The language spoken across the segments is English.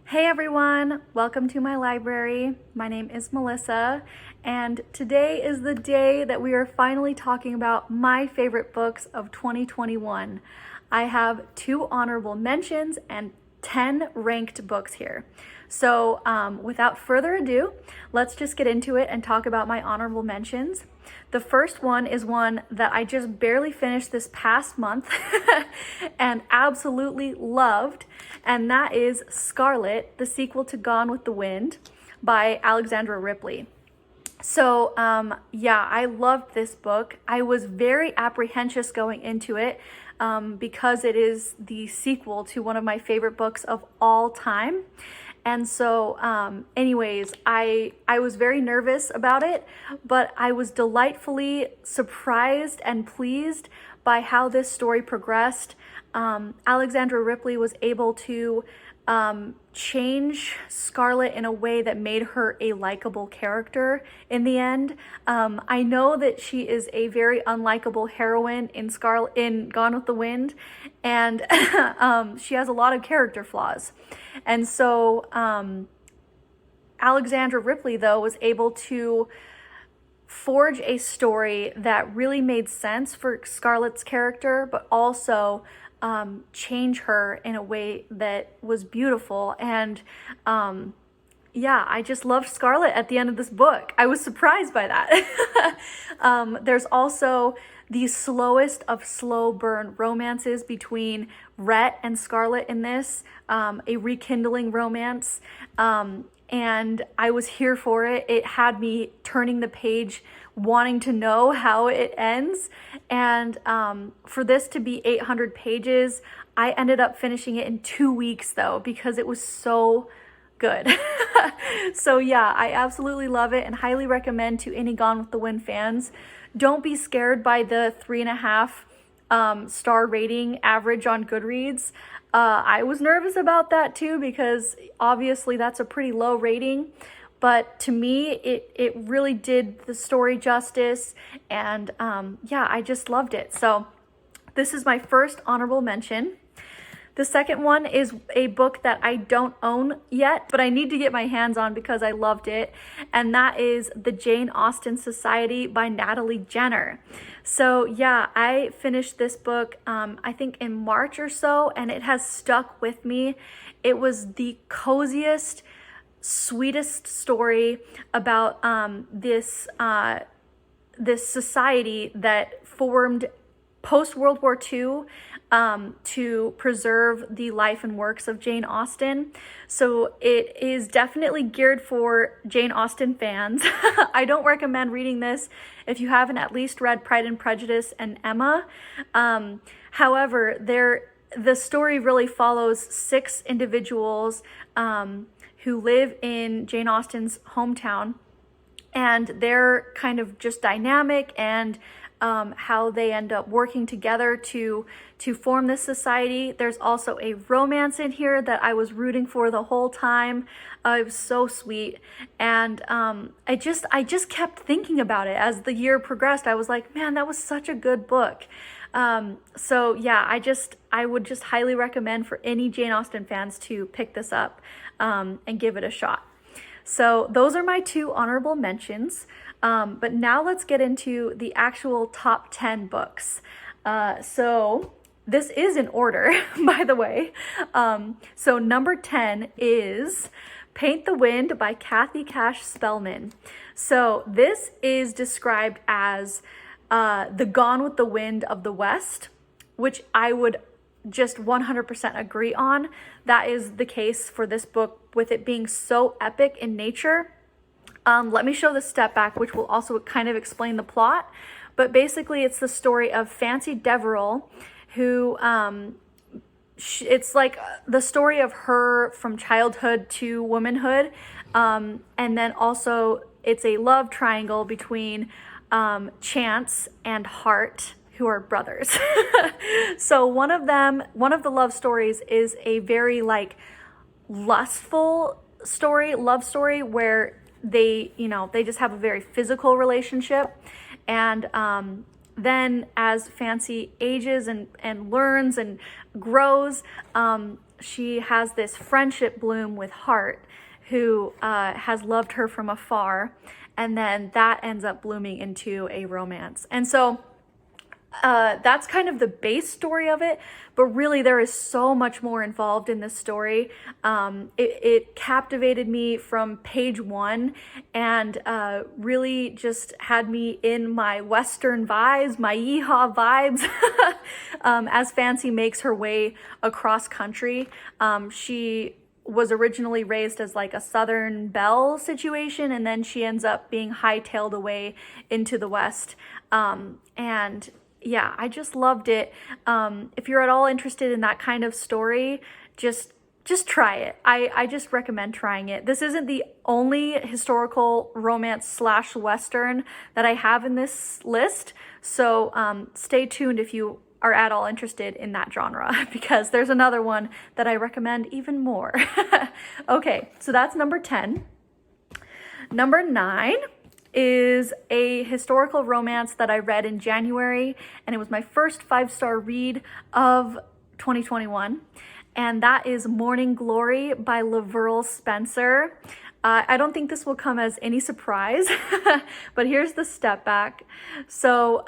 Hey everyone, welcome to my library. My name is Melissa, and today is the day that we are finally talking about my favorite books of 2021. I have 2 honorable mentions and 10 ranked books here. So without further ado, let's just get into it and talk about my honorable mentions. The first one is one that I just barely finished this past month and absolutely loved, and that is Scarlet, the sequel to Gone with the Wind by Alexandra Ripley. So yeah, I loved this book. I was very apprehensive going into it because it is the sequel to one of my favorite books of all time. And so anyways, I was very nervous about it, but I was delightfully surprised and pleased by how this story progressed. Alexandra Ripley was able to change Scarlet in a way that made her a likable character in the end. I know that she is a very unlikable heroine in Gone with the Wind, and she has a lot of character flaws. And so Alexandra Ripley, though, was able to forge a story that really made sense for Scarlet's character, but also change her in a way that was beautiful. And yeah, I just loved Scarlet at the end of this book. I was surprised by that. There's also the slowest of slow burn romances between Rhett and Scarlet in this, a rekindling romance. And I was here for it. It had me turning the page, wanting to know how it ends. And for this to be 800 pages, I ended up finishing it in 2 weeks though, because it was so good. So yeah, I absolutely love it and highly recommend to any Gone with the Wind fans. Don't be scared by the 3.5 star rating average on Goodreads. I was nervous about that too, because obviously that's a pretty low rating, but to me it really did the story justice, and yeah, I just loved it. So this is my first honorable mention. The second one is a book that I don't own yet, but I need to get my hands on because I loved it, and that is The Jane Austen Society by Natalie Jenner. So yeah, I finished this book I think in March or so, and it has stuck with me. It was the coziest, sweetest story about this society that formed post-World War II to preserve the life and works of Jane Austen. So it is definitely geared for Jane Austen fans. I don't recommend reading this if you haven't at least read Pride and Prejudice and Emma. However, the story really follows 6 individuals who live in Jane Austen's hometown, and they're kind of just dynamic, and how they end up working together to form this society. There's also a romance in here that I was rooting for the whole time. It was so sweet, and I just kept thinking about it as the year progressed. I was like, man, that was such a good book. So yeah, I would just highly recommend for any Jane Austen fans to pick this up and give it a shot. So those are my 2 honorable mentions. But now let's get into the actual top 10 books. So this is in order, by the way. So number 10 is Paint the Wind by Kathy Cash Spellman. So this is described as the Gone with the Wind of the West, which I would just 100% agree on. That is the case for this book, with it being so epic in nature. Let me show the step back, which will also kind of explain the plot. But basically, it's the story of Fancy Deverell, who it's like the story of her from childhood to womanhood. And then also it's a love triangle between Chance and Hart, who are brothers. So one of the love stories is a very like lustful love story where they just have a very physical relationship. And then as Fancy ages and learns and grows, she has this friendship bloom with Hart, who has loved her from afar, and then that ends up blooming into a romance. And so that's kind of the base story of it, but really there is so much more involved in this story. It captivated me from page one, and really just had me in my Western vibes, my yeehaw vibes, as Fancy makes her way across country. She was originally raised as like a Southern belle situation, and then she ends up being hightailed away into the West. And yeah, I just loved it. If you're at all interested in that kind of story, just try it. I just recommend trying it. This isn't the only historical romance / Western that I have in this list, so stay tuned if you are at all interested in that genre, because there's another one that I recommend even more. Okay, so that's number 10. Number 9 is a historical romance that I read in January, and it was my first 5-star read of 2021, and that is Morning Glory by Laverl Spencer. I don't think this will come as any surprise, but here's the step back. So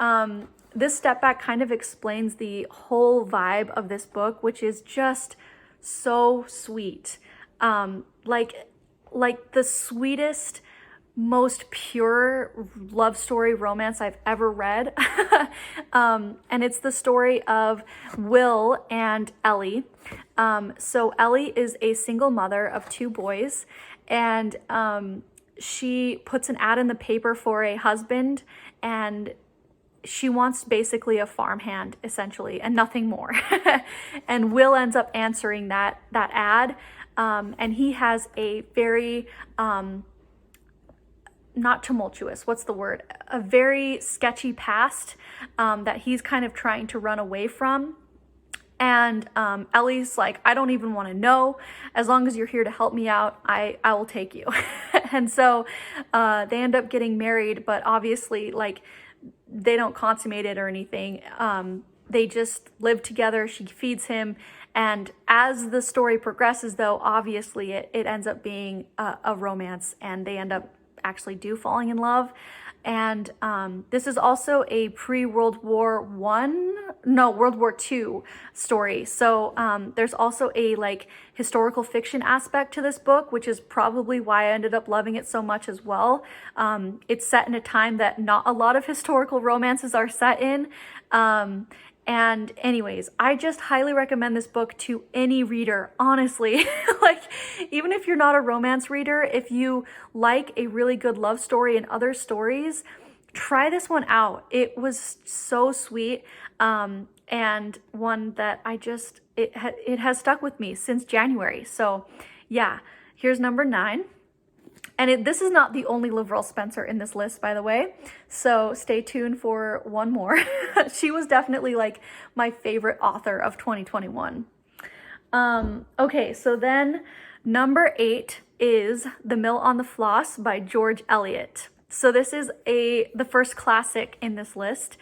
this step back kind of explains the whole vibe of this book, which is just so sweet. Like the sweetest, most pure love story romance I've ever read. And it's the story of Will and Ellie. So Ellie is a single mother of 2 boys, and she puts an ad in the paper for a husband, and she wants basically a farmhand, essentially, and nothing more. And Will ends up answering that ad, and he has a very not tumultuous, what's the word? A very sketchy past that he's kind of trying to run away from. And Ellie's like, I don't even want to know. As long as you're here to help me out, I will take you. And so they end up getting married, but obviously, like, they don't consummate it or anything. They just live together. She feeds him. And as the story progresses, though, obviously it ends up being a romance, and they end up actually falling in love. And this is also a pre-World War World War II story. So there's also a like historical fiction aspect to this book, which is probably why I ended up loving it so much as well. It's set in a time that not a lot of historical romances are set in. And anyways, I just highly recommend this book to any reader, honestly. Like, even if you're not a romance reader, if you like a really good love story and other stories, try this one out. It was so sweet, and one that it has stuck with me since January. So yeah, here's number 9. And this is not the only Laverl Spencer in this list, by the way, so stay tuned for one more. She was definitely like my favorite author of 2021. Okay, so then number 8 is The Mill on the Floss by George Eliot. So this is the first classic in this list.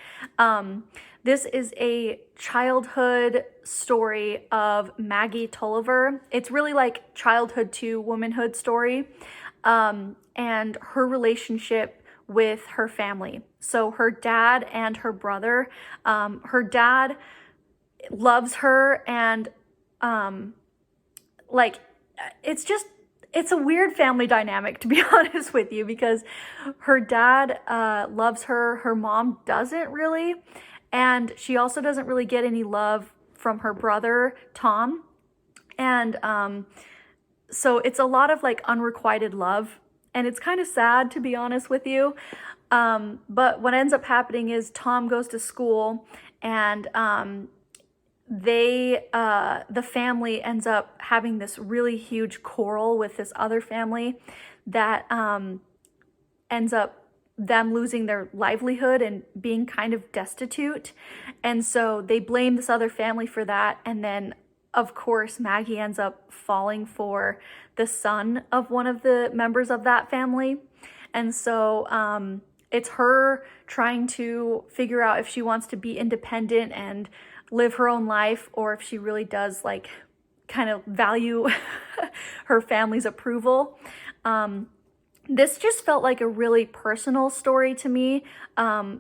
This is a childhood story of Maggie Tulliver. It's really like childhood to womanhood story. And her relationship with her family. So her dad and her brother, her dad loves her, and like it's a weird family dynamic, to be honest with you, because her dad loves her, her mom doesn't really, and she also doesn't really get any love from her brother Tom. And so it's a lot of like unrequited love, and it's kind of sad, to be honest with you. But what ends up happening is Tom goes to school, and the family ends up having this really huge quarrel with this other family that ends up them losing their livelihood and being kind of destitute. And so they blame this other family for that, and then of course, Maggie ends up falling for the son of one of the members of that family. And so it's her trying to figure out if she wants to be independent and live her own life, or if she really does like kind of value her family's approval. This just felt like a really personal story to me,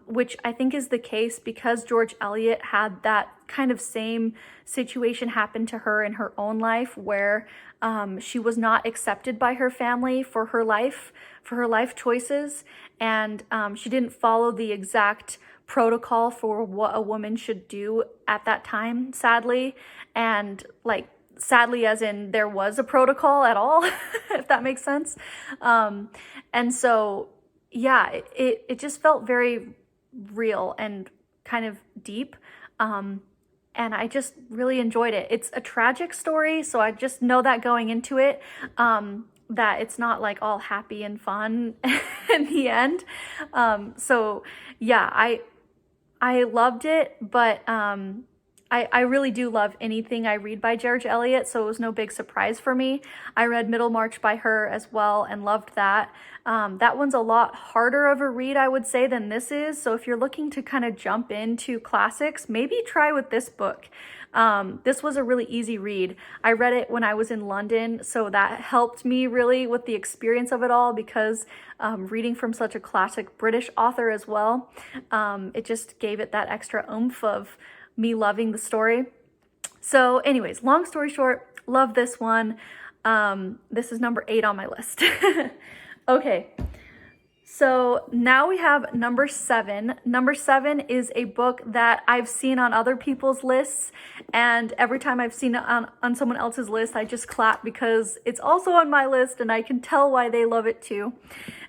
which I think is the case because George Eliot had that kind of same situation happen to her in her own life, where she was not accepted by her family for her life choices, and she didn't follow the exact protocol for what a woman should do at that time, sadly. And like, sadly as in there was a protocol at all, if that makes sense. And so, yeah, it just felt very real and kind of deep. And I just really enjoyed it. It's a tragic story, so I just know that going into it, that it's not like all happy and fun in the end. So yeah, I loved it, but I really do love anything I read by George Eliot, so it was no big surprise for me. I read Middlemarch by her as well and loved that. That one's a lot harder of a read, I would say, than this is. So if you're looking to kind of jump into classics, maybe try with this book. This was a really easy read. I read it when I was in London, so that helped me really with the experience of it all, because reading from such a classic British author as well, it just gave it that extra oomph of me loving the story. So anyways, long story short, love this one. This is number 8 on my list. Okay, so now we have number 7. Number 7 is a book that I've seen on other people's lists, and every time I've seen it on someone else's list, I just clap because it's also on my list and I can tell why they love it too.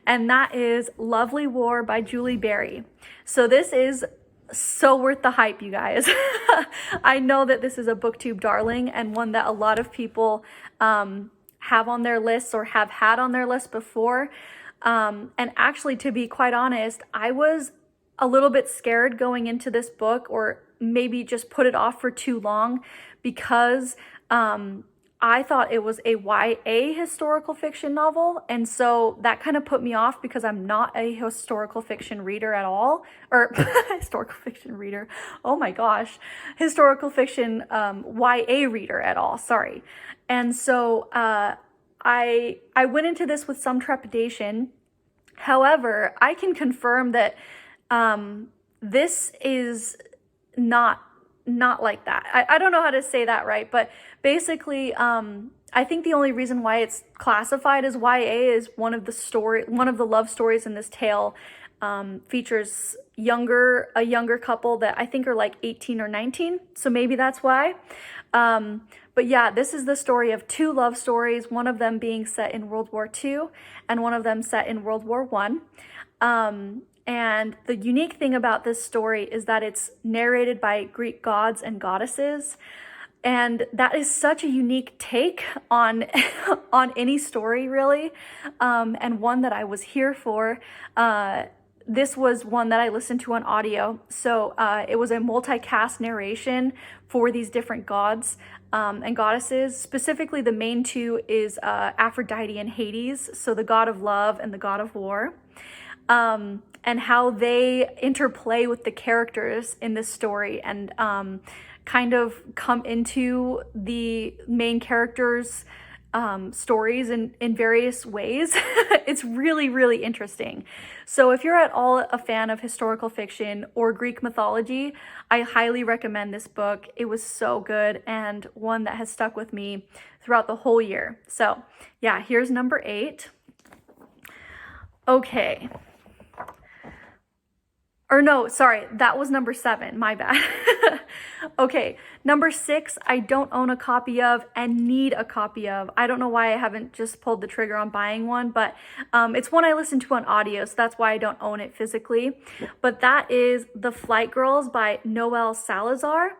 And that is Lovely War by Julie Berry. So this is so worth the hype, you guys. I know that this is a booktube darling and one that a lot of people have on their lists or have had on their list before. And actually, to be quite honest, I was a little bit scared going into this book, or maybe just put it off for too long, because I thought it was a YA historical fiction novel, and so that kind of put me off because I'm not a historical fiction reader at all, or historical fiction reader, oh my gosh, historical fiction YA reader at all, sorry. And so I went into this with some trepidation. However, I can confirm that this is not like that. I don't know how to say that right, but basically, I think the only reason why it's classified as YA is one of the love stories in this tale features a younger couple that I think are like 18 or 19. So maybe that's why. But yeah, this is the story of 2 love stories, one of them being set in World War II and one of them set in World War I. And the unique thing about this story is that it's narrated by Greek gods and goddesses. And that is such a unique take on on any story, really, and one that I was here for. This was one that I listened to on audio. So it was a multicast narration for these different gods and goddesses. Specifically, the main 2 is Aphrodite and Hades, so the god of love and the god of war. And how they interplay with the characters in this story and kind of come into the main characters' stories in various ways. It's really, really interesting. So if you're at all a fan of historical fiction or Greek mythology, I highly recommend this book. It was so good and one that has stuck with me throughout the whole year. So yeah, here's number 8. Okay. Or no, sorry, that was number 7, my bad. Okay, number 6, I don't own a copy of and need a copy of. I don't know why I haven't just pulled the trigger on buying one, but it's one I listened to on audio, so that's why I don't own it physically. But that is The Flight Girls by Noelle Salazar.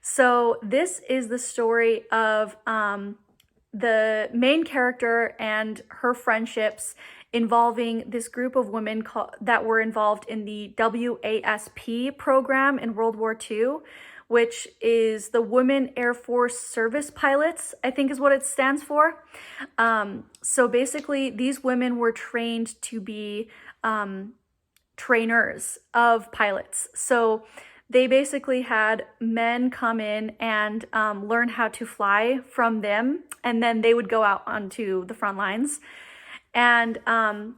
So this is the story of the main character and her friendships involving this group of women that were involved in the WASP program in World War II, which is the Women Air Force Service Pilots, I think is what it stands for. So basically, these women were trained to be trainers of pilots. So they basically had men come in and learn how to fly from them, and then they would go out onto the front lines. And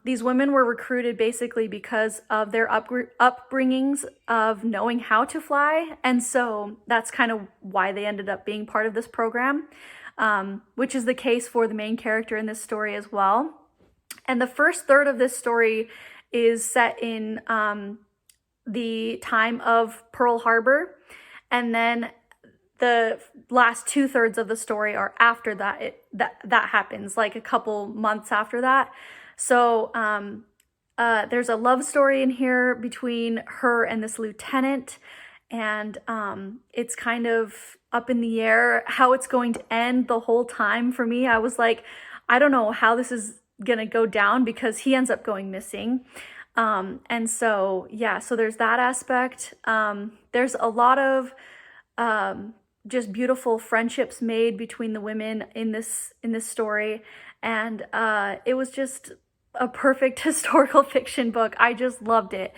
these women were recruited basically because of their upbringings of knowing how to fly. And so that's kind of why they ended up being part of this program, which is the case for the main character in this story as well. And the first third of this story is set in the time of Pearl Harbor. And then the last 2/3 of the story are after that. That happens, like a couple months after that. So there's a love story in here between her and this lieutenant, and it's kind of up in the air how it's going to end the whole time. For me, I was like, I don't know how this is gonna go down, because he ends up going missing. And so yeah, so there's that aspect. There's a lot of just beautiful friendships made between the women in this story, and it was just a perfect historical fiction book. I just loved it.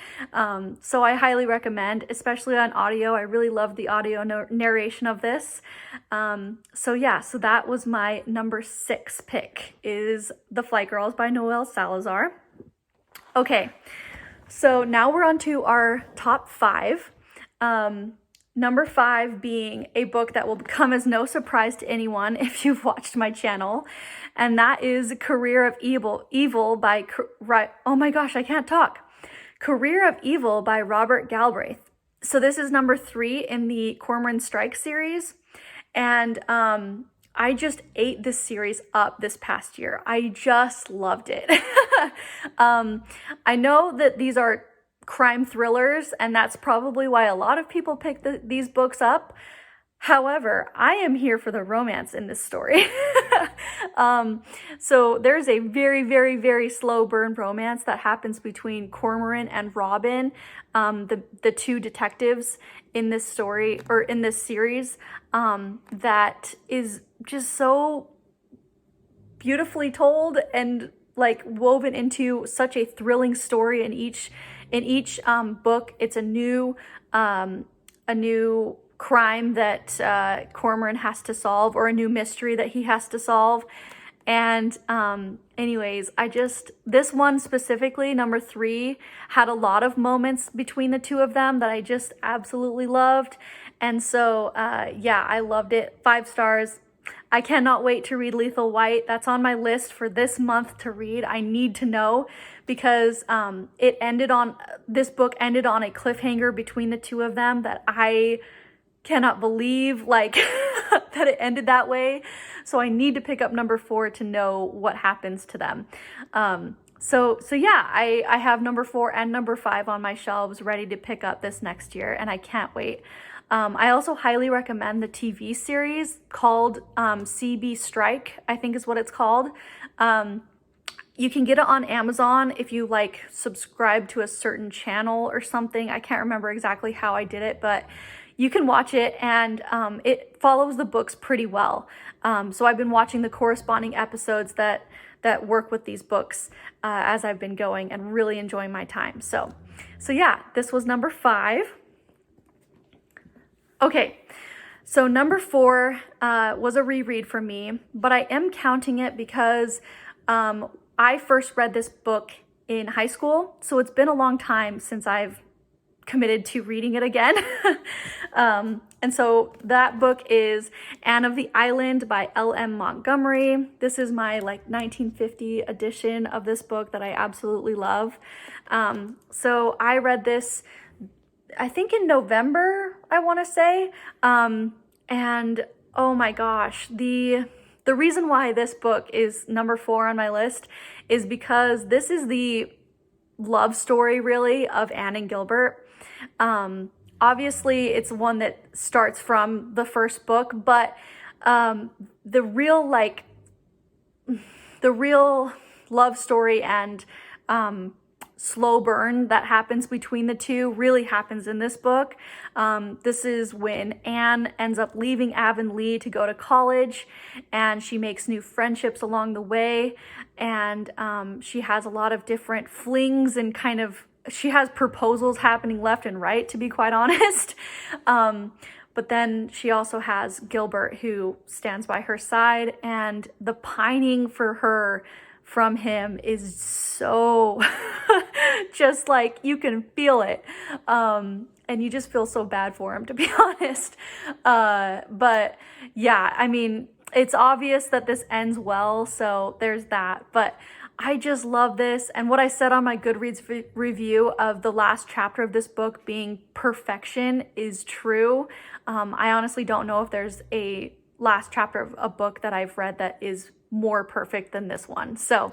So I highly recommend, especially on audio. I really loved the audio narration of this. So yeah, so that was my number 6 pick, is The Flight Girls by Noelle Salazar. Okay, so now we're on to our top 5. Number 5 being a book that will come as no surprise to anyone if you've watched my channel, and that is Career of Evil by, oh my gosh, I can't talk. Career of Evil by Robert Galbraith. So this is number 3 in the Cormoran Strike series, and I just ate this series up this past year. I just loved it. I know that these are crime thrillers, and that's probably why a lot of people pick these books up. However, I am here for the romance in this story. So there's a very, very, very slow burn romance that happens between Cormoran and Robin, the 2 detectives in this story, or in this series, that is just so beautifully told and like woven into such a thrilling story. In each book, it's a new crime that Cormoran has to solve, or a new mystery that he has to solve. And anyways, this one specifically, number 3, had a lot of moments between the 2 of them that I just absolutely loved. And so yeah, I loved it. 5 stars. I cannot wait to read Lethal White. That's on my list for this month to read. I need to know, because this book ended on a cliffhanger between the 2 of them that I cannot believe, like, that it ended that way. So I need to pick up number 4 to know what happens to them. So yeah, I have number 4 and number 5 on my shelves ready to pick up this next year, and I can't wait. I also highly recommend the TV series called CB Strike, I think is what it's called. You can get it on Amazon if you like subscribe to a certain channel or something. I can't remember exactly how I did it, but you can watch it, and it follows the books pretty well. So I've been watching the corresponding episodes that work with these books as I've been going, and really enjoying my time. So yeah, this was number 5. Okay, so number 4 was a reread for me, but I am counting it because I first read this book in high school, so it's been a long time since I've committed to reading it again. And so that book is Anne of the Island by L.M. Montgomery. This is my 1950 edition of this book that I absolutely love. So I read this, I think in November, I want to say. And oh my gosh, the reason why this book is number 4 on my list is because this is the love story, really, of Anne and Gilbert. Obviously, it's one that starts from the first book, but the real love story and slow burn that happens between the 2 really happens in this book. This is when Anne ends up leaving Avonlea to go to college, and she makes new friendships along the way, and she has a lot of different flings and kind of she has proposals happening left and right, to be quite honest. But then she also has Gilbert, who stands by her side, and the pining for her from him is so just like, you can feel it. And you just feel so bad for him, to be honest. But yeah, I mean, it's obvious that this ends well, so there's that. But I just love this. And what I said on my Goodreads review of the last chapter of this book being perfection is true. I honestly don't know if there's a last chapter of a book that I've read that is more perfect than this one. So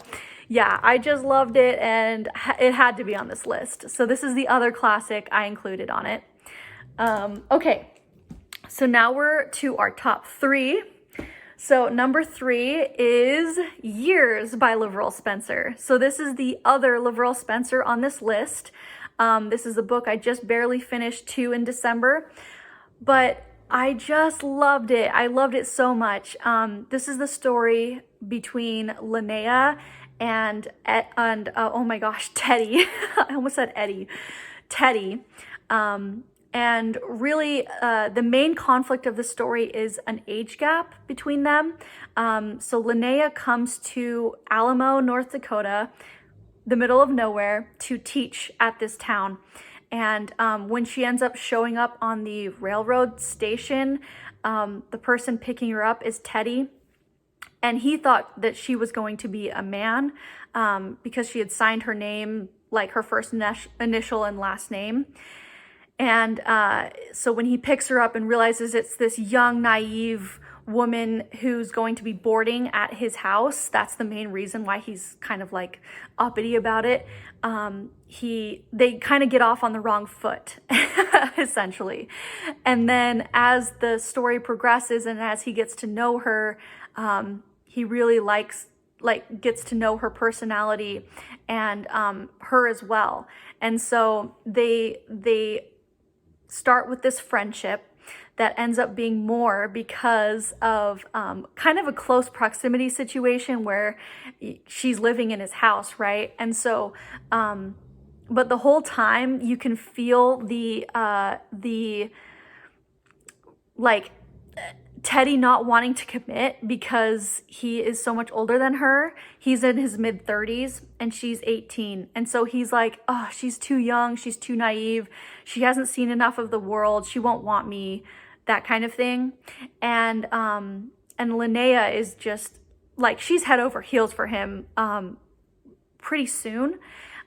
yeah, I just loved it, and it had to be on this list. So this is the other classic I included on it. Okay, so now we're to our top 3. So number 3 is Years by Lavrell Spencer. So this is the other Lavrell Spencer on this list. This is a book I just barely finished 2 in December, but I just loved it. I loved it so much. This is the story between Linnea and oh my gosh, Teddy. I almost said Eddie. Teddy. And really, the main conflict of the story is an age gap between them. So Linnea comes to Alamo, North Dakota, the middle of nowhere, to teach at this town. And when she ends up showing up on the railroad station, the person picking her up is Teddy. And he thought that she was going to be a man because she had signed her name, like her first initial and last name. And so when he picks her up and realizes it's this young, naive woman who's going to be boarding at his house, that's the main reason why he's kind of like uppity about it. They kind of get off on the wrong foot, essentially. And then as the story progresses and as he gets to know her, he really gets to know her personality and her as well. And so they start with this friendship that ends up being more because of kind of a close proximity situation where she's living in his house, right? And so, but the whole time you can feel the like Teddy not wanting to commit because he is so much older than her. He's in his mid-30s and she's 18. And so he's like, oh, she's too young. She's too naive. She hasn't seen enough of the world. She won't want me, that kind of thing. And Linnea is just like, she's head over heels for him pretty soon.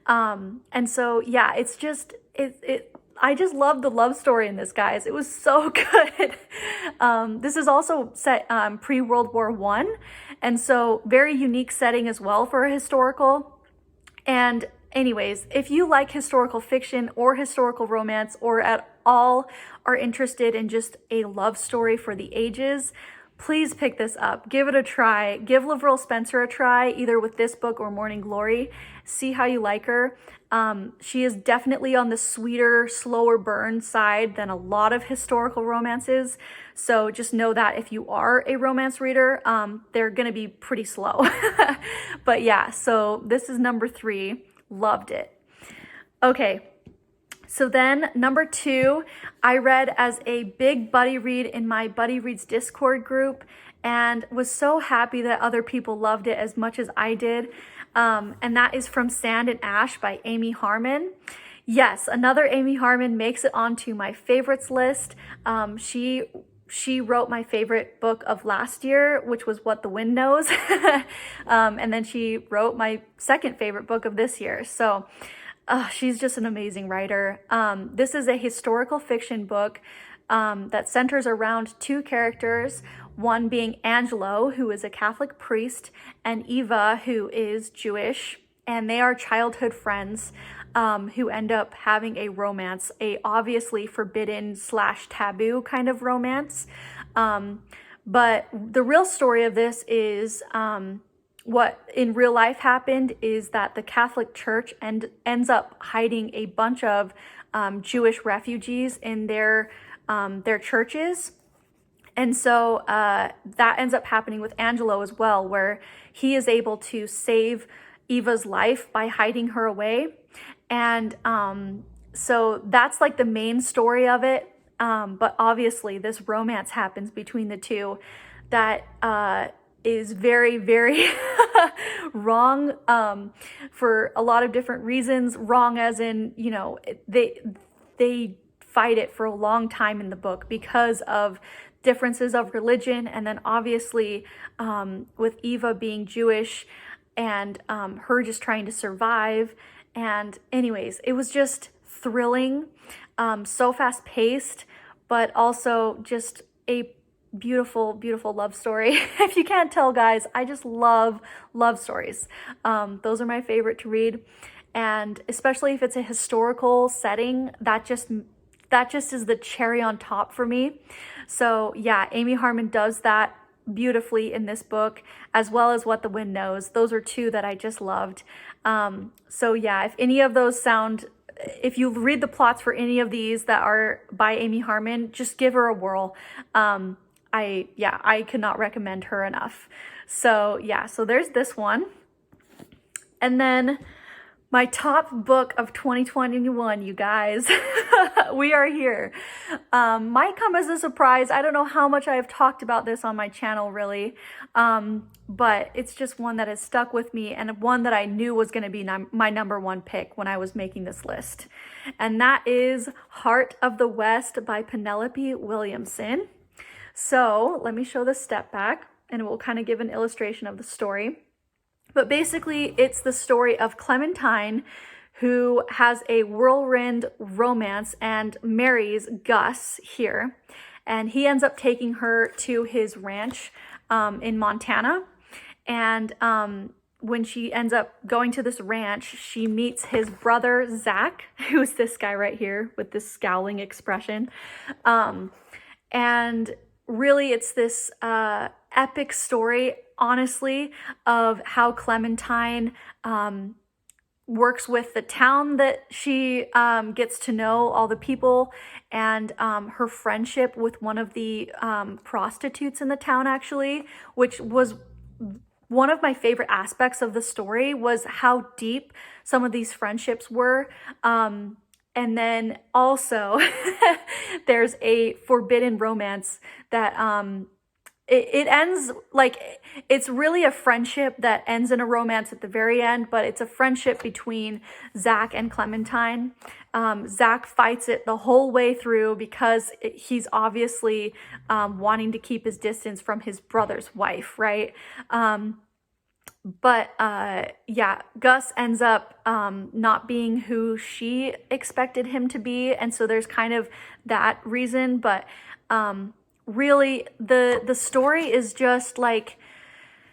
And so, yeah, it's just, I just love the love story in this, guys. It was so good. This is also set pre-World War I, and so very unique setting as well for a historical. And anyways, if you like historical fiction or historical romance, or at all are interested in just a love story for the ages, please pick this up. Give it a try. Give Lavrell Spencer a try, either with this book or Morning Glory. See how you like her. She is definitely on the sweeter, slower burn side than a lot of historical romances. So just know that if you are a romance reader, they're going to be pretty slow. But yeah, so this is number 3. Loved it. Okay. So then number 2, I read as a big buddy read in my Buddy Reads Discord group, and was so happy that other people loved it as much as I did. And that is From Sand and Ash by Amy Harmon. Yes, another Amy Harmon makes it onto my favorites list. She wrote my favorite book of last year, which was What the Wind Knows. And then she wrote my second favorite book of this year. So she's just an amazing writer. This is a historical fiction book that centers around 2 characters, one being Angelo, who is a Catholic priest, and Eva, who is Jewish, and they are childhood friends who end up having a romance, a obviously forbidden / taboo kind of romance. But the real story of this is what in real life happened is that the Catholic Church ends up hiding a bunch of Jewish refugees in their churches. And so that ends up happening with Angelo as well, where he is able to save Eva's life by hiding her away. And so that's like the main story of it. But obviously this romance happens between the two that is very, very wrong for a lot of different reasons. Wrong as in, you know, they fight it for a long time in the book because of differences of religion. And then obviously with Eva being Jewish and her just trying to survive. And anyways, it was just thrilling, so fast paced, but also just a beautiful, beautiful love story. If you can't tell, guys, I just love love stories. Those are my favorite to read. And especially if it's a historical setting, that just is the cherry on top for me. So yeah, Amy Harmon does that beautifully in this book, as well as What the Wind Knows. Those are two that I just loved. So yeah, if any of those if you read the plots for any of these that are by Amy Harmon, just give her a whirl. I cannot recommend her enough. So yeah, so there's this one. And then my top book of 2021, you guys. We are here. Might come as a surprise. I don't know how much I've talked about this on my channel, really. But it's just one that has stuck with me and one that I knew was going to be my number one pick when I was making this list. And that is Heart of the West by Penelope Williamson. So let me show the step back and it will kind of give an illustration of the story. But basically, it's the story of Clementine, who has a whirlwind romance and marries Gus here. And he ends up taking her to his ranch in Montana. And when she ends up going to this ranch, she meets his brother, Zach, who's this guy right here with this scowling expression. And really, it's this epic story, honestly, of how Clementine works with the town that she gets to know, all the people, and her friendship with one of the prostitutes in the town, actually, which was one of my favorite aspects of the story, was how deep some of these friendships were. And then also there's a forbidden romance that it ends like, it's really a friendship that ends in a romance at the very end, but it's a friendship between Zach and Clementine. Zach fights it the whole way through because he's obviously wanting to keep his distance from his brother's wife, right? But yeah, Gus ends up not being who she expected him to be. And so there's kind of that reason. But really, the story is just like,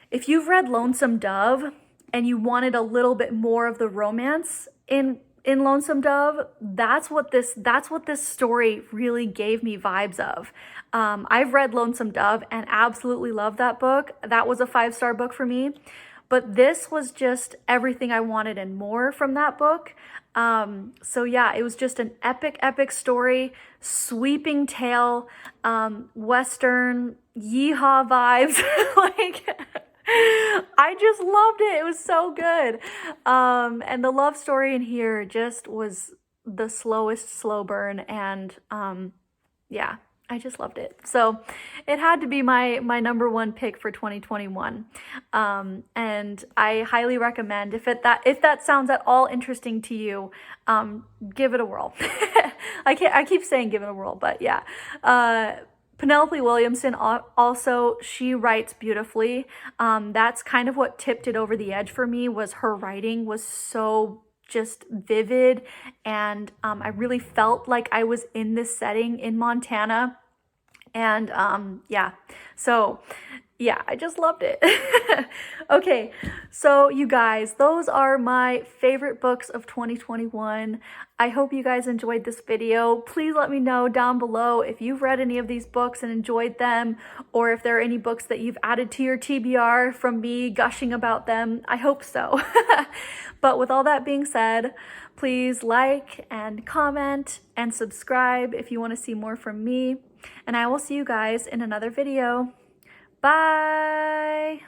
if you've read Lonesome Dove and you wanted a little bit more of the romance in Lonesome Dove, that's what this story really gave me vibes of. I've read Lonesome Dove and absolutely loved that book. That was a 5-star book for me. But this was just everything I wanted and more from that book. So yeah, it was just an epic, epic story, sweeping tale, Western yeehaw vibes. Like, I just loved it. It was so good. And the love story in here just was the slowest slow burn. And yeah, I just loved it. So it had to be my number one pick for 2021. And I highly recommend, if that sounds at all interesting to you, give it a whirl. I keep saying give it a whirl, but yeah. Penelope Williamson also, she writes beautifully. That's kind of what tipped it over the edge for me, was her writing was so just vivid, and I really felt like I was in this setting in Montana. And yeah, so yeah, I just loved it. Okay, so you guys, those are my favorite books of 2021. I hope you guys enjoyed this video. Please let me know down below if you've read any of these books and enjoyed them, or if there are any books that you've added to your TBR from me gushing about them. I hope so. But with all that being said, please like and comment and subscribe if you want to see more from me. And I will see you guys in another video. Bye!